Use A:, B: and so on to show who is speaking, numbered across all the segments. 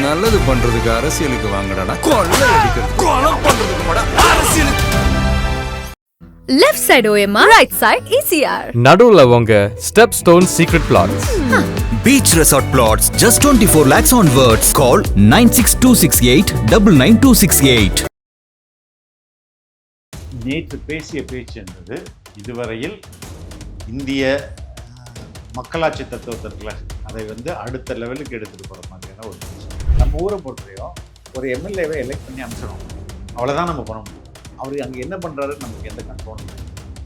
A: நல்லது பண்றதுக்கு அரசியலுக்கு வாங்கடா, கொள்ளை அடிக்கிறது கொலை பண்றதுக்கு மாடா அரசியலுக்கு.
B: Left side OMR, right side ECR.
C: நடுவுல உங்க step stone secret plots.
D: Beach Resort Plots, just 24 lakhs onwards. Call 9626899268.
E: நேற்று பேசிய பேச்சு என்பது இதுவரையில் இந்திய மக்களாட்சி தத்துவத்திற்குல அதை அடுத்த லெவலுக்கு எடுத்துகிட்டு போகிற மாதிரியான ஒரு பேச்சு. நம்ம ஊரை பொறுத்தவரையும் ஒரு எம்எல்ஏவை எலெக்ட் பண்ணி அமைச்சிடும், அவ்வளோதான் நம்ம பண்ண முடியும். அவர் அங்கே என்ன பண்ணுறாரு நமக்கு எந்த கண்ட்ரோலும் இல்லை,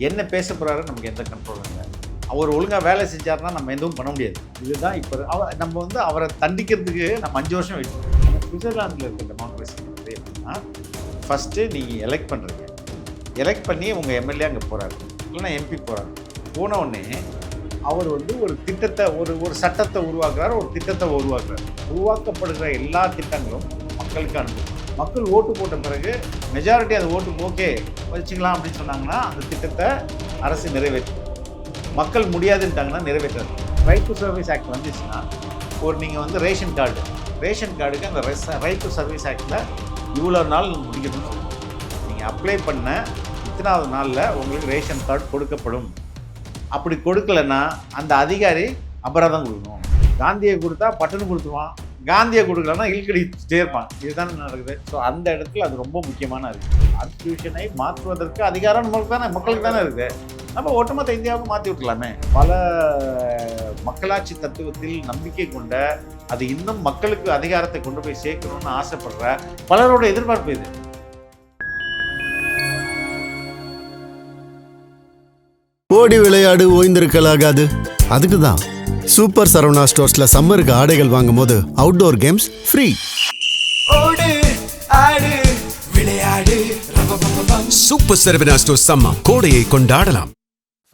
E: என்ன பேச போகிறாரு நமக்கு எந்த கண்ட்ரோலும் இல்லை. அவர் ஒழுங்காக வேலை செஞ்சார்னா நம்ம எதுவும் பண்ண முடியாது. இதுதான் இப்போ நம்ம அவரை தண்டிக்கிறதுக்கு நம்ம 5 வருஷம் வெயிட் பண்ணுறோம். ஆனால் சுவிட்சர்லாண்டில் இருக்க டெமோக்ரஸி எப்படின்னா, ஃபஸ்ட்டு நீங்கள் எலெக்ட் பண்ணுறீங்க, எலெக்ட் பண்ணி உங்கள் எம்எல்ஏ அங்கே போகிறாரு, இல்லைன்னா எம்பி போகிறாரு. போன உடனே அவர் ஒரு திட்டத்தை ஒரு சட்டத்தை உருவாக்குறாரு, ஒரு திட்டத்தை உருவாக்குறாரு. உருவாக்கப்படுகிற எல்லா திட்டங்களும் மக்களுக்கு அனுப்பும். மக்கள் ஓட்டு போட்ட பிறகு மெஜாரிட்டி அது ஓட்டு ஓகே வச்சுக்கலாம் அப்படின்னு சொன்னாங்கன்னா அந்த திட்டத்தை அரசு நிறைவேற்றும். மக்கள் முடியாதுன்ட்டாங்கன்னா நிறைவேற்றாது. ரைட் டு சர்வீஸ் ஆக்ட் வந்துச்சுன்னா நீங்கள் ரேஷன் கார்டுக்கு அந்த ரைட் டு சர்வீஸ் ஆக்டில் இவ்வளோ நாள் முடிக்கணும்னு சொல்லுங்கள். நீங்கள் அப்ளை பண்ண இத்தனாவது நாளில் உங்களுக்கு ரேஷன் கார்டு கொடுக்கப்படும். அப்படி கொடுக்கலன்னா அந்த அதிகாரி அபராதம் கொடுக்கணும். காந்தியை கொடுத்தா பட்டனு கொடுத்துருவான், காந்தியை கொடுக்கலன்னா இழுக்கடிச்சுட்டே இருப்பான். இதுதான் நடக்குது. ஸோ அந்த இடத்துல அது ரொம்ப முக்கியமான இருக்குது. கான்ஸ்டியூஷனை மாற்றுவதற்கு அதிகாரம் மக்களுக்கு தானே இருக்குது. நம்ம ஒட்டுமொத்த இந்தியாவுக்கு மாற்றி விட்டுலாமே. பல மக்களாட்சி தத்துவத்தில் நம்பிக்கை கொண்ட, அது இன்னும் மக்களுக்கு அதிகாரத்தை கொண்டு போய் சேர்க்கணும்னு ஆசைப்படுற பலரோட எதிர்பார்ப்பு இது.
F: ஓடி விளையாடு ஓய்ந்திருக்கலாகாது. அதுக்கு தான் சூப்பர் சரவணா ஸ்டோர்ஸ்ல சம்மருக்கு ஆடைகள் வாங்கும் போது outdoor games free.
G: Super Saravana stores summer கோடையை கொண்டாடலாம்.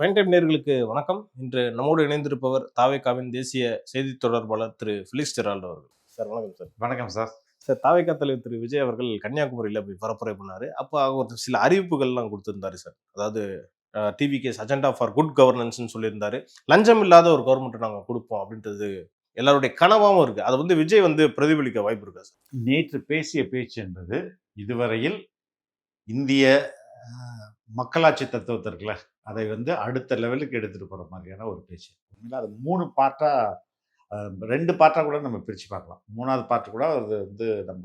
H: ஃபைன் டைம் நேயர்களுக்கு வணக்கம். இன்று நம்மோடு இணைந்திருப்பவர் தாவேகாவின் தேசிய செய்தி தொடர்பாளர் திரு ஃபிலிக்ஸ் ஜெரால்டோ அவர்கள். சார் வணக்கம் சார்.
E: வணக்கம் சார்.
H: சார், தாவேகா தலைவர் திரு விஜய் அவர்கள் கன்னியாகுமரியில் போய் பரப்புரை பண்ணாரு. அப்போ ஒரு சில அறிவிப்புகள்லாம் கொடுத்திருந்தாரு சார். அதாவது டிவிகேஸ் அஜெண்டா ஃபார் குட் கவர்னன்ஸ்னு சொல்லியிருந்தாரு. லஞ்சம் இல்லாத ஒரு கவர்மெண்ட்டை நாங்கள் கொடுப்போம் அப்படின்றது எல்லாருடைய கனவாகவும் இருக்கு. அதை விஜய் பிரதிபலிக்க வாய்ப்பு இருக்கா சார்?
E: நேற்று பேசிய பேச்சு என்பது இதுவரையில் இந்திய மக்களாட்சி தத்துவத்திற்குல அதை அடுத்த லெவலுக்கு எடுத்துகிட்டு போகிற மாதிரியான ஒரு பேச்சு. அது 3 பார்ட்டாக 2 பார்ட்டாக கூட நம்ம பிரித்து பார்க்கலாம். 3வது பார்ட்டு கூட அது நம்ம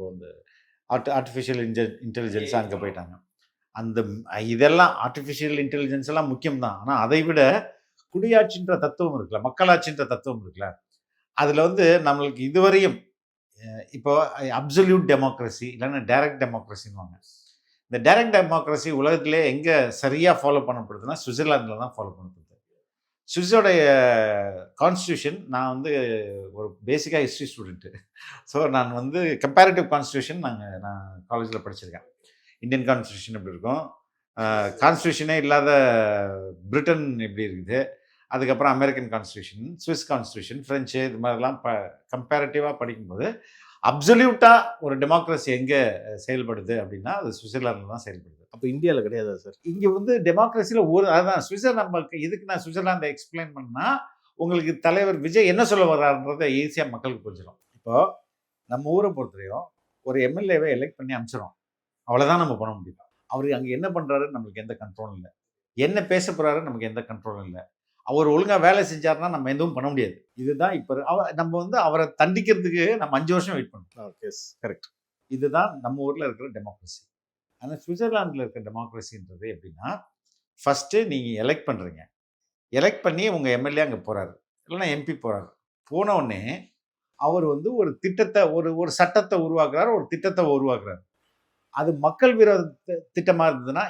E: ஆர்டிஃபிஷியல் இன்டெலிஜென்ஸாக அங்கே போயிட்டாங்க. இதெல்லாம் ஆர்டிஃபிஷியல் இன்டெலிஜென்ஸ் எல்லாம் முக்கியம்தான். ஆனால் அதை விட குடியாட்சின்ற தத்துவம் இருக்குல்ல, மக்களாட்சின்ற தத்துவம் இருக்குல்ல, அதில் நம்மளுக்கு இதுவரையும் இப்போ அப்சல்யூட் டெமோக்ரஸி இல்லைன்னா டைரக்ட் டெமோக்ரஸின்னுவாங்க. இந்த டைரக்ட் டெமோக்ரஸி உலகத்திலே எங்கே சரியாக ஃபாலோ பண்ணப்படுதுன்னா சுவிட்சர்லாண்டில் தான் ஃபாலோ பண்ணப்படுது. சுவிஸோடைய கான்ஸ்டியூஷன், நான் ஒரு பேசிக்காக ஹிஸ்ட்ரி ஸ்டூடெண்ட்டு. ஸோ நான் கம்பேரிட்டிவ் கான்ஸ்டியூஷன் நான் காலேஜில் படிச்சிருக்கேன். இந்தியன் கான்ஸ்டியூஷன் எப்படி இருக்கும், கான்ஸ்டியூஷனே இல்லாத பிரிட்டன் எப்படி இருக்குது, அதுக்கப்புறம் American constitution, Swiss constitution, French, இது மாதிரிலாம் கம்பேரிட்டிவாக படிக்கும்போது அப்சல்யூட்டாக ஒரு டெமோக்ரஸி எங்கே செயல்படுது அப்படின்னா அது சுவிட்சர்லாண்டில் தான் செயல்படுது.
H: அப்போ இந்தியாவில் கிடையாது சார்.
E: இங்கே டெமோக்ரஸியில் அதுதான் சுவிட்சர்லாந்து. இதுக்கு நான் சுவிட்சர்லாந்தை எக்ஸ்பிளைன் பண்ணால் உங்களுக்கு தலைவர் விஜய் என்ன சொல்ல வர்றாருன்றதை ஈஸியாக மக்களுக்கு புரிஞ்சிடும். இப்போது நம்ம ஊரை பொறுத்தவரையும் ஒரு எம்எல்ஏவை எலெக்ட் பண்ணி அமைச்சிடும், அவ்வளோதான் நம்ம பண்ண முடியும். அவர் அங்கே என்ன பண்ணுறாரு நமக்கு எந்த கண்ட்ரோலும் இல்லை, என்ன பேச போகிறாரு நமக்கு எந்த கண்ட்ரோலும் இல்லை. அவர் ஒழுங்காக வேலை செஞ்சார்னா நம்ம எதுவும் பண்ண முடியாது. இதுதான் இப்போ நம்ம அவரை தண்டிக்கிறதுக்கு நம்ம 5 வருஷம் வெயிட் பண்ணுறோம்.
H: Yes, correct.
E: இதுதான் நம்ம ஊரில் இருக்கிற டெமோக்ரஸி. ஆனால் சுவிட்சர்லாண்டில் இருக்கிற டெமோக்ரஸின்றது எப்படின்னா, ஃபஸ்ட்டு நீங்கள் எலெக்ட் பண்ணுறீங்க, எலெக்ட் பண்ணி உங்கள் எம்எல்ஏ அங்கே போகிறாரு, இல்லைன்னா எம்பி போகிறாரு. போன உடனே அவர் ஒரு திட்டத்தை ஒரு சட்டத்தை உருவாக்குறாரு, ஒரு திட்டத்தை உருவாக்குறாரு. அது மக்கள் விரோத திட்டமாக இருந்ததுன்னா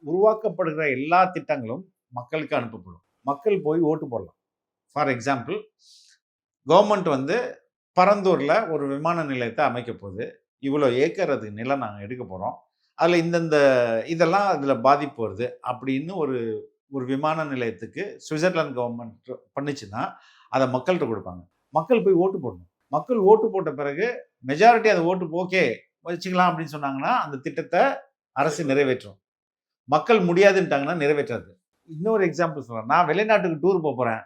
E: உருவாக்கப்படுகிற எல்லா திட்டங்களும் மக்களுக்கு அனுப்பப்படும். மக்கள் போய் ஓட்டு போடலாம். ஃபார் எக்ஸாம்பிள், கவர்மெண்ட் பரந்தூரில் ஒரு விமான நிலையத்தை அமைக்க போகுது, இவ்வளோ ஏக்கர் அதுக்கு நிலம் நாங்கள் எடுக்க போகிறோம், அதில் இந்தந்த இதெல்லாம் அதில் பாதிப்பு வருது அப்படின்னு ஒரு விமான நிலையத்துக்கு சுவிட்சர்லாந்து கவர்மெண்ட் பண்ணிச்சுன்னா அதை மக்கள்கிட்ட கொடுப்பாங்க. மக்கள் போய் ஓட்டு போடணும். மக்கள் ஓட்டு போட்ட பிறகு மெஜாரிட்டி அதை ஓட்டு ஓகே வச்சுக்கலாம் அப்படின்னு சொன்னாங்கன்னா அந்த திட்டத்தை அரசு நிறைவேற்றும். மக்கள் முடியாதுன்ட்டாங்கன்னா நிறைவேற்றாது. இன்னொரு எக்ஸாம்பிள் சொல்கிறேன். நான் வெளிநாட்டுக்கு டூர் போகிறேன்,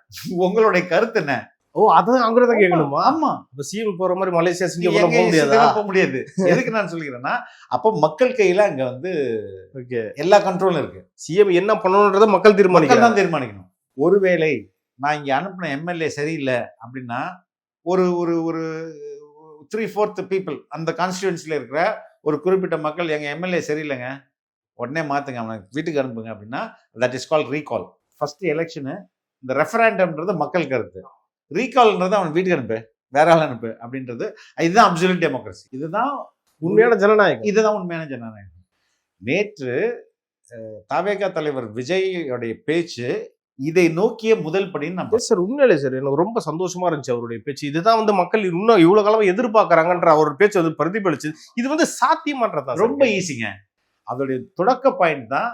E: உங்களுடைய கருத்து என்ன?
H: ஓ அதான் அங்கதான் கேட்கணுமா?
E: ஆமா,
H: இப்ப சிஎம் போற மாதிரி மலேசியா
E: நீ
H: சிங்கப்பூர்
E: எங்க
H: போக முடியாதா?
E: இஷ்டத்துக்கு போக முடியாது. எதுக்கு நான் சொல்லிக்கிறேன்னா, அப்போ மக்கள் கையில அங்க வந்து
H: ஓகே,
E: எல்லா கண்ட்ரோலும் இருக்கு.
H: சிஎம் என்ன பண்ணணும்ன்றத மக்கள்
E: மக்கள்
H: தீர்மானிக்கிறாங்க.
E: தான் தீர்மானிக்கணும். ஒருவேளை நான் இங்க அனுப்பின எம்எல்ஏ சரியில்லை அப்படின்னா, ஒரு ஒரு ஒரு 3/4 பீப்புள் அந்த கான்ஸ்டியூன்சில இருக்கிற ஒரு குறிப்பிட்ட மக்கள் எங்க எம்எல்ஏ சரியில்லைங்க, உடனே மாத்துங்க, அவனை வீட்டுக்கு அனுப்புங்க அப்படின்னா, that is call recall. First election இந்த ரெஃபரண்டம்ன்றது மக்கள் கருத்து, ரீகால்ன்றது அவன் வீட்டுக்கு அனுப்பு, வேற ஆள் அனுப்பு அப்படின்றது. இதுதான் அப்சல்யூட் டெமோக்ரஸி. இதுதான்
H: உண்மையான ஜனநாயகம்.
E: இதுதான் உண்மையான ஜனநாயகம். நேற்று தவேகா தலைவர் விஜயோடைய பேச்சு இதை நோக்கிய முதல் படின்னு நம்ம
H: சார் உண்மையிலே சார் எனக்கு ரொம்ப சந்தோஷமா இருந்துச்சு அவருடைய பேச்சு. இதுதான் வந்து மக்கள் இன்னும் இவ்வளவு காலமா எதிர்பார்க்கறாங்கன்ற அவர் பேச்சு வந்து பிரதிபலிச்சு. இது வந்து சாத்தியமானதா?
E: ரொம்ப ஈஸிங்க. அதோடைய தொடக்க பாயிண்ட் தான்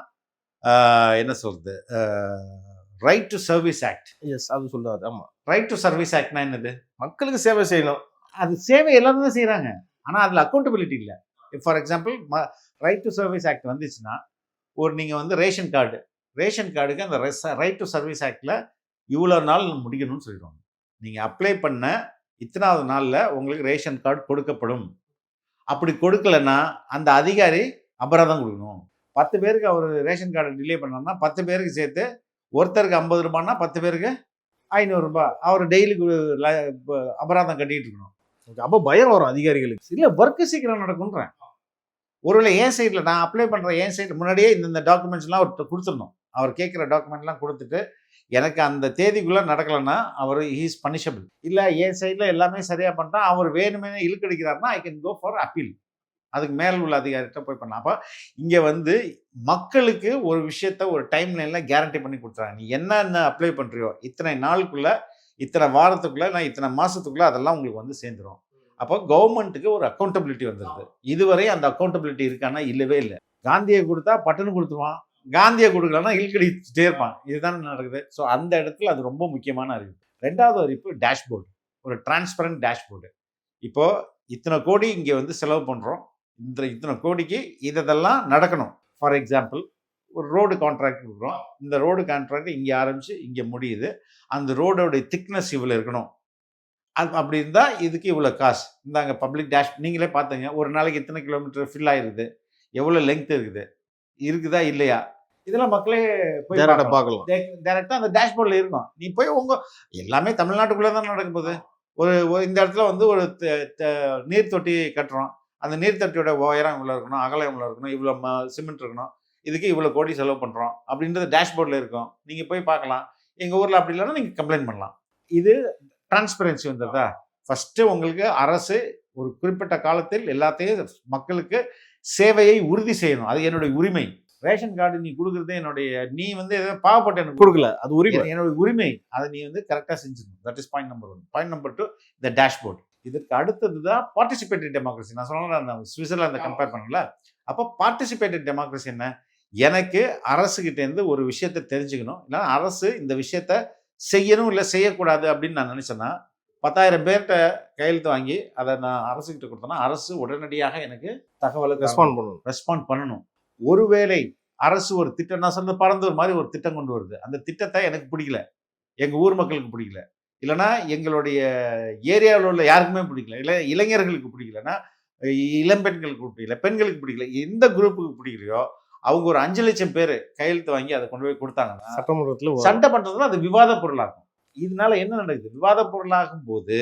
E: என்ன சொல்றது, right to service act.
H: Yes, அது சொல்றாரு. ஆமா,
E: ரைட் டு சர்வீஸ் ஆக்ட்னா என்னது?
H: மக்களுக்கு சேவை செய்யணும்.
E: அது சேவை எல்லாரும் தான் செய்யறாங்க, ஆனா அதுல அக்கௌண்டபிலிட்டி இல்லை. For example right to service act வந்துச்சுன்னா, ஒரு நீங்க வந்து ரேஷன் கார்டுக்கு அந்த ரைட் டு சர்வீஸ் ஆக்ட்ல இவ்வளோ நாள் முடிக்கணும்னு சொல்லிடுவாங்க. நீங்க அப்ளை பண்ண இத்தனாவது நாள்ல உங்களுக்கு ரேஷன் கார்டு கொடுக்கப்படும். அப்படி கொடுக்கலன்னா அந்த அதிகாரி அபராதம் கொடுக்கணும். 10 பேருக்கு அவர் ரேஷன் கார்டு டிலே பண்ணார்னா 10 பேருக்கு சேர்த்து ஒருத்தருக்கு 50 ரூபான்னா 10 பேருக்கு 500 ரூபாய் அவர் டெய்லிக்கு அபராதம் கட்டிட்டு இருக்கணும்.
H: அப்ப பயம் வரும் அதிகாரிகளுக்கு.
E: இல்லை, ஒர்க்கு சீக்கிரம் நடக்கும்ன்றேன். ஒருவேளை என் சைடில் நான் அப்ளை பண்ணுறேன், என் சைடில் முன்னாடியே இந்த டாக்குமெண்ட்ஸ்லாம் அவர்கிட்ட கொடுத்துடணும். அவர் கேட்குற டாக்குமெண்ட்லாம் கொடுத்துட்டு எனக்கு அந்த தேதிக்குள்ளே நடக்கலைன்னா அவர் இஸ் பனிஷபிள். இல்லை என் சைடில் எல்லாமே சரியாக பண்ணிட்டா அவர் வேணுமே இழுக்கடிக்கிறாருன்னா I can go for appeal. அதுக்கு மேல் உள்ள அதிகாரிகிட்ட போய் பண்ணலாம். அப்போ இங்கே வந்து மக்களுக்கு ஒரு விஷயத்த ஒரு டைம் லைனில் கேரண்டி பண்ணி கொடுத்துறாங்க. நீ என்னென்ன அப்ளை பண்ணுறியோ இத்தனை நாளுக்குள்ளே, இத்தனை வாரத்துக்குள்ளே, நான் இத்தனை மாதத்துக்குள்ளே அதெல்லாம் உங்களுக்கு வந்து சேர்ந்துடும். அப்போ கவர்மெண்ட்டுக்கு ஒரு அக்கௌண்டபிலிட்டி வந்துடுது. இதுவரை அந்த அக்கௌண்டபிலிட்டி இருக்கான்னா இல்லவே இல்லை. காந்தியை கொடுத்தா பட்டன்னு கொடுத்துருவான், காந்தியை கொடுக்கலன்னா இழுக்கடிச்சுட்டே இருப்பான். இதுதான் நடக்குது. ஸோ அந்த இடத்துல அது ரொம்ப முக்கியமான அறிவிப்பு. ரெண்டாவது அறிவிப்பு டேஷ்போர்டு, ஒரு டிரான்ஸ்பரண்ட் டேஷ்போர்டு. இப்போ இத்தனை கோடி இங்கே வந்து செலவு பண்ணுறோம், இத்தனை கோடிக்கு இதெல்லாம் நடக்கணும். ஃபார் எக்ஸாம்பிள் ஒரு ரோடு கான்ட்ராக்ட் கொடுக்குறோம், இந்த ரோடு கான்ட்ராக்ட் இங்கே ஆரம்பித்து இங்கே முடியுது, அந்த ரோடோடைய திக்னஸ் இவ்வளோ இருக்கணும், அப்படி இருந்தால் இதுக்கு இவ்வளோ காசு. இந்தாங்க பப்ளிக் டேஷ், நீங்களே பார்த்தீங்க ஒரு நாளைக்கு எத்தனை கிலோமீட்டர் ஃபில் ஆகிருக்குது, எவ்வளோ லெங்க் இருக்குதா இல்லையா, இதெல்லாம் மக்களே போய்
H: பார்க்கலாம்.
E: டைரெக்டாக அந்த டேஷ்போர்டில் இருக்கும். நீ போய் எல்லாமே தமிழ்நாட்டுக்குள்ளே தான் நடக்க போகுது. ஒரு இந்த இடத்துல வந்து ஒரு நீர் தொட்டி கட்டுறோம், அந்த நீர் தொட்டியோட உயரம் இவ்வளோ இருக்கணும், அகலம் இவ்வளோ இருக்கணும், இவ்வளோ சிமெண்ட் இருக்கணும், இதுக்கு இவ்வளோ கோடி செலவு பண்ணுறோம் அப்படின்றது டேஷ்போர்டில் இருக்கும். நீங்கள் போய் பார்க்கலாம். எங்கள் ஊரில் அப்படி இல்லைன்னா நீங்கள் கம்ப்ளைண்ட் பண்ணலாம். இது டிரான்ஸ்பரன்சி வந்ததா? ஃபஸ்ட்டு உங்களுக்கு அரசு ஒரு குறிப்பிட்ட காலத்தில் எல்லாத்தையும் மக்களுக்கு சேவையை உறுதி செய்யணும். அது என்னுடைய உரிமை. ரேஷன் கார்டு நீ கொடுக்குறதே என்னுடைய, நீ வந்து எதாவது பாவப்பட்ட எனக்கு
H: கொடுக்கல, அது உரிமை,
E: என்னுடைய உரிமை. அதை நீ வந்து கரெக்டாக செஞ்சிடணும். That is point number 1. Point number 2 இந்த டேஷ்போர்ட். இதற்கு அடுத்தது தான் பார்ட்டிசிபேட்டரி டெமோக்ரஸி. நான் சொன்னேன் சுவிட்சர்லாந்தை கம்பேர் பண்ணல. அப்போ பார்ட்டிசிபேட்டரி டெமோக்ரஸி என்ன? எனக்கு அரசுகிட்டேருந்து ஒரு விஷயத்த தெரிஞ்சுக்கணும், இல்லைன்னா அரசு இந்த விஷயத்த செய்யணும் இல்லை செய்யக்கூடாது அப்படின்னு நான் நினச்சேன்னா 10,000 பேர்கிட்ட கையெழுத்து வாங்கி அதை நான் அரசுகிட்ட கொடுத்தேன்னா அரசு உடனடியாக எனக்கு தகவலை ரெஸ்பாண்ட் பண்ணணும். ஒருவேளை அரசு ஒரு திட்டம், நான் சொன்ன பரந்தூர் மாதிரி ஒரு திட்டம் கொண்டு வருது, அந்த திட்டத்தை எனக்கு பிடிக்கல, எங்கள் ஊர் மக்களுக்கு பிடிக்கல, இல்லைன்னா எங்களுடைய ஏரியாவில் உள்ள யாருக்குமே பிடிக்கல, இல்லை இளைஞர்களுக்கு பிடிக்கலன்னா இளம்பெண்களுக்கு பிடிக்கல, பெண்களுக்கு பிடிக்கல, எந்த குரூப்புக்கு பிடிக்கலையோ அவங்க ஒரு 5 லட்சம் பேர் கையெழுத்து வாங்கி அதை கொண்டு போய் கொடுத்தாங்கன்னா
H: சட்டமன்றத்தில்
E: சண்டை பண்றதுல அது விவாத பொருளாகும். இதனால என்ன நடக்குது? விவாத பொருளாகும் போது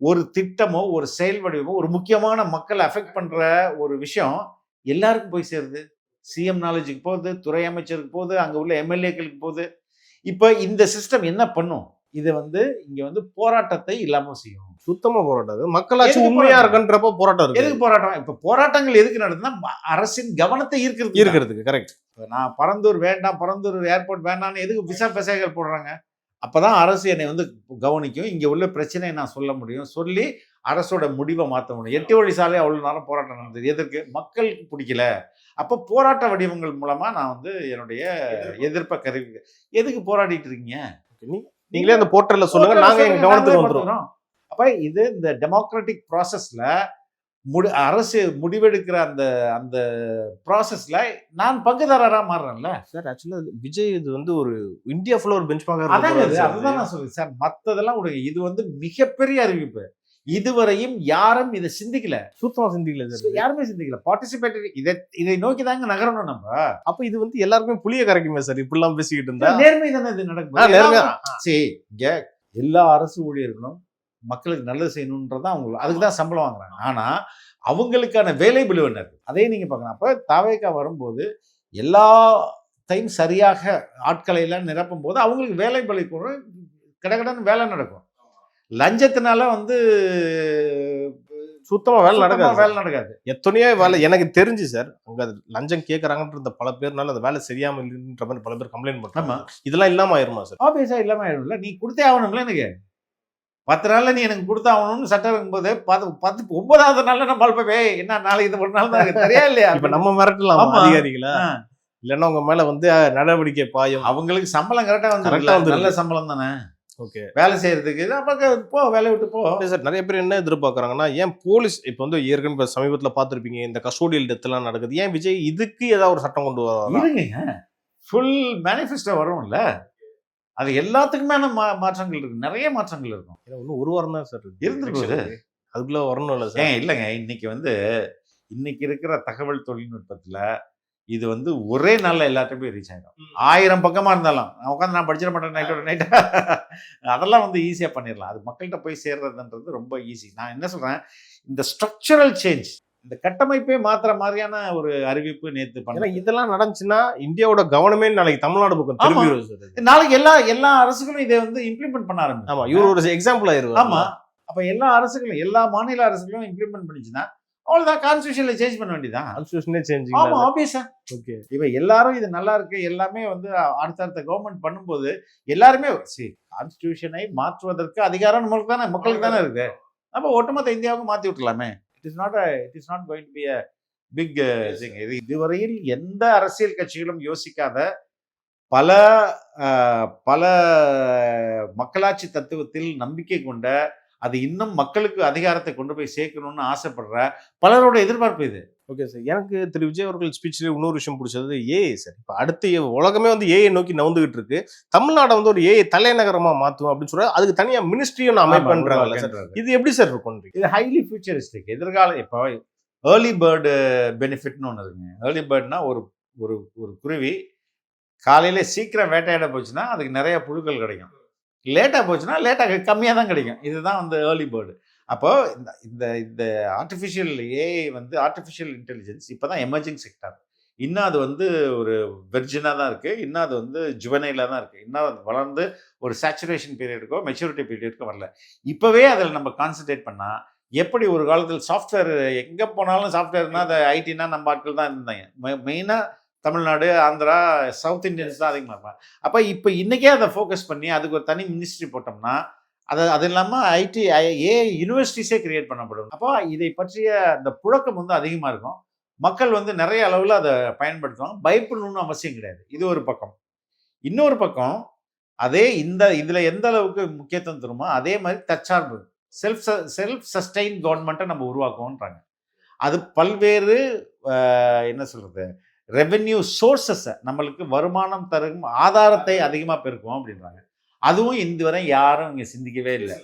E: ஒரு திட்டமோ ஒரு செயல் வடிவமோ ஒரு முக்கியமான மக்களை அஃபெக்ட் பண்ற ஒரு விஷயம் எல்லாருக்கும் போய் சேருது. சிஎம் நாலேஜுக்கு போகுது, துறை அமைச்சருக்கு போகுது, அங்க உள்ள எம்எல்ஏக்களுக்கு போகுது. இப்ப இந்த சிஸ்டம் என்ன பண்ணும்? இதை வந்து இங்க வந்து போராட்டத்தை இல்லாம செய்யும்.
H: சுத்தமா போராட்டம். மக்களாட்சி உண்மையா இருக்குன்றப்ப போராட்டம் இருக்கு.
E: எதுக்கு போராட்டம்? இப்ப போராட்டங்கள் எதுக்கு நடக்குதுன்னா அரசின் கவனத்தை ஈர்க்கிறதுக்கு. கரெக்ட். நான் பரந்தூர் வேண்டாம், பரந்தூர் ஏர்போர்ட் வேண்டாம்னு எதுக்கு விசா பெசைகள் போடுறாங்க? அப்பதான் அரசு என்னை வந்து கவனிக்கும், இங்க உள்ள பிரச்சனையை நான் சொல்ல முடியும், சொல்லி அரசோட முடிவை மாற்ற முடியும். 8 வழி சாலை அவ்வளவு நேரம் போராட்டம் நடந்தது எதற்கு? மக்களுக்கு பிடிக்கல. அப்ப போராட்ட வடிவங்கள் மூலமா நான் வந்து என்னுடைய எதிர்ப்பை கருவி. எதுக்கு போராடிட்டு இருக்கீங்க?
H: நீங்களே அந்த போர்ட்டல்ல சொல்லுங்க, நாங்க எங்க கவனத்துக்கு வந்துரும்.
E: அப்ப இது இந்த டெமோக்ராட்டிக் ப்ராசஸ்ல அரசு முடிவெடுக்கிற அந்த அந்த ப்ராசஸ்ல நான் பங்குதாரரா மாறுறேன்ல.
H: சார் ஆக்சுவலா விஜய் இது வந்து ஒரு இந்தியா ஃபுல்லா ஒரு பெஞ்ச்
E: அதாங்க அதுதான் நான் சொல்றேன் சார். மத்ததெல்லாம் விடுங்க, இது வந்து மிகப்பெரிய அறிவிப்பு. இதுவரையும் யாரும் இதை சிந்திக்கல,
H: சுத்தமா சிந்திக்கல சார்,
E: யாருமே சிந்திக்கல. பார்ட்டிசிபேட்டரி இதை நோக்கி தாங்க நகரணும் நம்ம.
H: அப்ப இது வந்து எல்லாருக்குமே புளிய கரைக்குமே சார் இப்படி எல்லாம் பேசிக்கிட்டு இருந்தா?
E: நேர்மை தானே இது நடக்கும். சரி, இங்க எல்லா அரசு ஊழியர்களும் மக்களுக்கு நல்லது செய்யணும்ன்றதான் அவங்க, அதுக்கு தான் சம்பளம் வாங்குறாங்க. ஆனா அவங்களுக்கான வேலை பளு என்ன இருக்கு, அதையும் நீங்க பார்க்கணும். அப்ப தாவேகா வரும்போது எல்லா டைம் சரியாக ஆட்களை எல்லாம் நிரப்பும் போது அவங்களுக்கு வேலை பளு கூட கடகடன்னு வேலை நடக்கும். லஞ்சத்தினால வந்து
H: சுத்தமா வேலை
E: நடக்காது.
H: எத்தனையோ வேலை எனக்கு தெரிஞ்சு சார், அங்க லஞ்சம் கேட்கறாங்கன்ற பல பேர்னால அந்த வேலை சரியாம இல்லைன்ற மாதிரி பல பேர் கம்ப்ளைண்ட் பண்றாங்க. இதெல்லாம் இல்லாம ஆயிருமா சார்?
E: ஆபீஸா இல்லாம ஆயிடும்ல. நீ கொடுத்தே ஆகணும்ல. எனக்கு 10 நாள்ல நீ எனக்கு கொடுத்தாகணும்னு சட்டம் இருக்கும்போது 9வது நாள்ல நம்ம போய் என்ன நாளைக்கு இது ஒரு நாள் தான் தெரியா இல்லையா?
H: இப்ப நம்ம மிரட்டலாம் அதிகாரிகளா, இல்லன்னா உங்க மேல வந்து நடவடிக்கை பாயும்.
E: அவங்களுக்கு சம்பளம் கரெக்டா வந்து நல்ல சம்பளம் தானே.
H: ஓகே,
E: வேலை செய்யறதுக்கு போ, வேலையை விட்டு போ.
H: சார் நிறைய பேர் என்ன எதிர்பார்க்கறாங்கன்னா, ஏன் போலீஸ் இப்ப வந்து ஏற்கனவே சமீபத்துல பாத்துருப்பீங்க இந்த கஸ்டோடியல் டெத் எல்லாம் நடக்குது, ஏன் விஜய் இதுக்கு ஏதாவது ஒரு சட்டம் கொண்டு
E: வருவாங்க? ஃபுல் மேனிஃபெஸ்டோ வரும்ல, அது எல்லாத்துக்குமே மாற்றங்கள் இருக்கு, நிறைய மாற்றங்கள் இருக்கும்.
H: இன்னும் ஒரு வாரம் தான் சார்
E: இருந்துருக்குது,
H: அதுக்குள்ள வரணும் இல்ல சார்?
E: இல்லைங்க, இன்னைக்கு இருக்கிற தகவல் தொழில்நுட்பத்துல இது வந்து ஒரே நாள்ல எல்லாத்தையுமே ரீச் ஆயிடும். 1000 பக்கமா இருந்தாலும் உட்காந்து நான் படிச்சிட மாட்டேன் நைட்டோட நைட்டா, அதெல்லாம் வந்து ஈஸியா பண்ணிடலாம். அது மக்கள்கிட்ட போய் சேர்றதுன்றது ரொம்ப ஈஸி. நான் என்ன சொல்றேன், இந்த ஸ்ட்ரக்சரல் சேஞ்ச், இந்த கட்டமைப்பே மாத்திர மாதிரியான ஒரு அறிவிப்பு நேத்து பண்ண.
H: இதெல்லாம் நடந்துச்சுன்னா இந்தியாவோட கவனமே நாளைக்கு தமிழ்நாடு பக்கம் திரும்பி
E: நாளைக்கு எல்லா அரசுகளும் இதை வந்து இம்ப்ளிமெண்ட் பண்ண ஆரம்பிக்கும்.
H: ஆமா, இவர் ஒரு எக்ஸாம்பிள் ஆயிருவாரு.
E: ஆமா, அப்ப எல்லா அரசுகளும் எல்லா மாநில அரசுகளும் இம்ப்ளிமெண்ட் பண்ணிச்சுன்னா அவ்வளவுதான், கான்ஸ்டிடியூஷன்ல சேஞ்ச் பண்ண வேண்டியதான்.
H: கான்ஸ்டிடியூஷனே சேஞ்ச்.
E: ஆமா, ஆப்வியஸா. ஓகே, இப்ப எல்லாரும் இது நல்லா இருக்கு எல்லாமே வந்து அடுத்தடுத்த கவர்மெண்ட் பண்ணும்போது எல்லாருமே கான்ஸ்டிடியூஷனை மாற்றுவதற்கு அதிகாரம் மக்களுக்கு தானே இருக்கு. அப்ப ஒட்டுமொத்த இந்தியாவுக்கு மாத்தி விட்டுலாமே. It is not going to be a big thing. இதுவரையில் எந்த அரசியல் கட்சிகளும் யோசிக்காத பல மக்களாட்சி தத்துவத்தில் நம்பிக்கை கொண்ட, அது இன்னும் மக்களுக்கு அதிகாரத்தை கொண்டு போய் சேர்க்கணும்னு ஆசைப்படுற பலரோட எதிர்பார்ப்பு இது.
H: ஓகே சார், எனக்கு திரு விஜய் அவர்கள் ஸ்பீச்ல இன்னொரு விஷயம் பிடிச்சது ஏஐ சார். இப்ப அடுத்து உலகமே வந்து ஏஐ நோக்கி நகர்ந்துகிட்டு இருக்கு, தமிழ்நாடு வந்து ஒரு ஏஐ தலைநகரமா மாத்தும் அப்படின்னு சொல்ற, அதுக்கு தனியா மினிஸ்ட்ரியும் அமைப்பு பண்றாங்க. இது எப்படி சார் இருக்கும்?
E: இது ஹைலி ஃபியூச்சரிஸ்டிக். எதிர்கால இப்போ ஏர்லி பேர்டு பெனிஃபிட்னு ஒன்று இருக்குங்க. ஏர்லி பேர்ட்னா ஒரு ஒரு குருவி காலையில சீக்கிரம் வேட்டையாட போச்சுன்னா அதுக்கு நிறைய புழுக்கள் கிடைக்கும், லேட்டாக போச்சுன்னா லேட்டாக கம்மியாக தான் கிடைக்கும். இதுதான் வந்து ஏர்லி பேர்டு. அப்போ இந்த இந்த ஆர்டிஃபிஷியல் ஏஐ வந்து ஆர்டிஃபிஷியல் இன்டெலிஜென்ஸ் இப்போ தான் எமர்ஜிங் செக்டர். இன்னும் அது வந்து ஒரு வெர்ஜினாக தான் இருக்குது, இன்னும் அது வந்து ஜுவனைலாக தான் இருக்குது, இன்னும் அது வளர்ந்து ஒரு சேச்சுரேஷன் பீரியடுக்கோ மெச்சூரிட்டி பீரியடுக்கோ வரல. இப்போவே அதில் நம்ம கான்சன்ட்ரேட் பண்ணால், எப்படி ஒரு காலத்தில் சாஃப்ட்வேர் எங்கே போனாலும் சாஃப்ட்வேர்னா அது ஐடினா நம்ம ஆட்கள் தான் இருந்தாங்க. மெயினாக தமிழ்நாடு, ஆந்திரா, சவுத் இந்தியன்ஸ் தான் அதிகமாக இருப்பாங்க. அப்போ இப்போ இன்றைக்கே அதை ஃபோக்கஸ் பண்ணி அதுக்கு ஒரு தனி மினிஸ்ட்ரி போட்டோம்னா அது இல்லாமல் ஏஐ யூனிவர்சிட்டிஸே கிரியேட் பண்ணப்படும். அப்போ இதை பற்றிய அந்த புழக்கம் வந்து அதிகமாக இருக்கும், மக்கள் வந்து நிறைய அளவில் அதை பயன்படுத்துவாங்க, பயப்படணும்னு அவசியம் கிடையாது. இது ஒரு பக்கம். இன்னொரு பக்கம் அதே இதில் எந்த அளவுக்கு முக்கியத்துவம் தருமோ அதே மாதிரி தற்சார்பு செல்ஃப் சஸ்டெயின் கவர்மெண்ட்டை நம்ம உருவாக்குவோன்றாங்க. அது பல்வேறு என்ன சொல்கிறது, ரெவென்யூ சோர்சஸை, நம்மளுக்கு வருமானம் தரும் ஆதாரத்தை அதிகமாக பெருக்கும் அப்படின்றாங்க. அதுவும் இதுவரை யாரும் இங்கே சிந்திக்கவே இல்லை.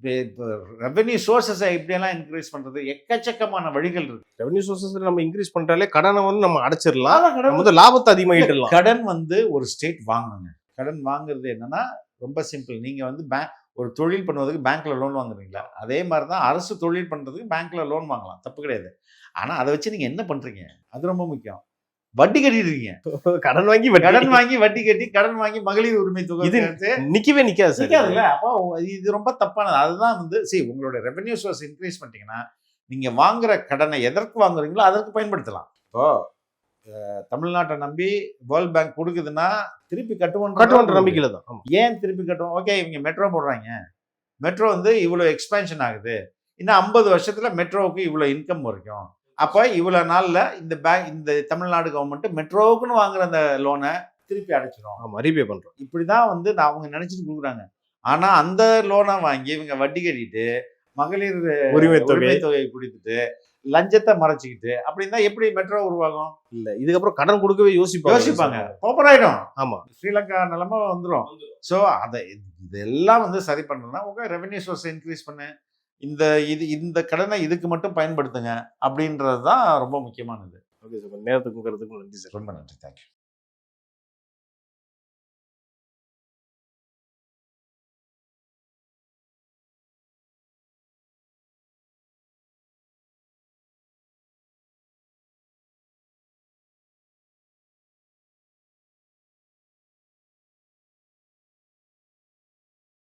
E: இப்போ ரெவென்யூ சோர்சஸை எப்படியெல்லாம் இன்க்ரீஸ் பண்ணுறது, எக்கச்சக்கமான வழிகள் இருக்கு.
H: ரெவென்யூ சோர்சஸ் நம்ம இன்க்ரீஸ் பண்ணுறாலே கடனை வந்து நம்ம அடைச்சிடலாம், வந்து லாபத்தை அதிகமாகிடலாம்.
E: கடன் வந்து ஒரு ஸ்டேட் வாங்கணுங்க. கடன் வாங்குறது என்னன்னா ரொம்ப சிம்பிள். நீங்கள் வந்து ஒரு தொழில் பண்ணுவதுக்கு பேங்க்ல லோன் வாங்குறீங்களா, அதே மாதிரி தான் அரசு தொழில் பண்ணுறதுக்கு பேங்க்ல லோன் வாங்கலாம், தப்பு கிடையாது. ஆனால் அதை வச்சு நீங்கள் என்ன பண்ணுறீங்க, அது ரொம்ப முக்கியம். வட்டி கட்டிடுறீங்க, கடன் வாங்கி வட்டி கட்டி கடன் வாங்கி மகளிர் உரிமை தொகை
H: நிக்கவே நிக்காதுல்ல.
E: அப்போ இது ரொம்ப தப்பானது. அதுதான் வந்து உங்களோட ரெவென்யூ சோர்ஸ் இன்க்ரீஸ் பண்ணிட்டீங்கன்னா நீங்க வாங்குற கடனை எதற்கு வாங்குறீங்களோ அதற்கு பயன்படுத்தலாம். இப்போ தமிழ்நாட்டை நம்பி வேர்ல்ட் பேங்க் கொடுக்குதுன்னா திருப்பி கட்டுவோன்ற
H: நம்பிக்கையில தான்.
E: ஏன் திருப்பி கட்டுவோம்? ஓகே, இவங்க மெட்ரோ போடுறாங்க, மெட்ரோ வந்து இவ்வளோ எக்ஸ்பேன்ஷன் ஆகுது, இன்னும் 50 வருஷத்துல மெட்ரோவுக்கு இவ்வளோ இன்கம் வரைக்கும். அப்போ இவ்வளோ நாளில் இந்த தமிழ்நாடு கவர்மெண்ட் மெட்ரோவுக்குன்னு வாங்குற அந்த லோனை திருப்பி அடைச்சிடும், ரீபே பண்ணுறோம். இப்படி தான் வந்து அவங்க நினச்சிட்டு கொடுக்குறாங்க. ஆனால் அந்த லோனை வாங்கி இவங்க வட்டி கட்டிட்டு மகளிர் உரிமை தொகையை கொடுத்துட்டு லஞ்சத்தை மறைச்சிக்கிட்டு அப்படின்னா எப்படி மெட்ரோ உருவாகும்?
H: இல்ல இதுக்கப்புறம் கடன் கொடுக்கவே யோசிப்பாங்க.
E: பாப்பர் ஆயிடும்.
H: ஆமா.
E: ஸ்ரீலங்கா நிலைமை வந்துடும். ஸோ அதை இதெல்லாம் வந்து சரி பண்ணணும்னா உங்க ரெவென்யூ சோர்ஸ் இன்க்ரீஸ் பண்ணு, இந்த கடனை இதுக்கு மட்டும் பயன்படுத்துங்க அப்படின்றது தான் ரொம்ப முக்கியமானது.
H: ஓகே சார், நேரத்துக்கும் கருத்துக்கும் நன்றி சார்.
E: ரொம்ப நன்றி, தேங்க்யூ.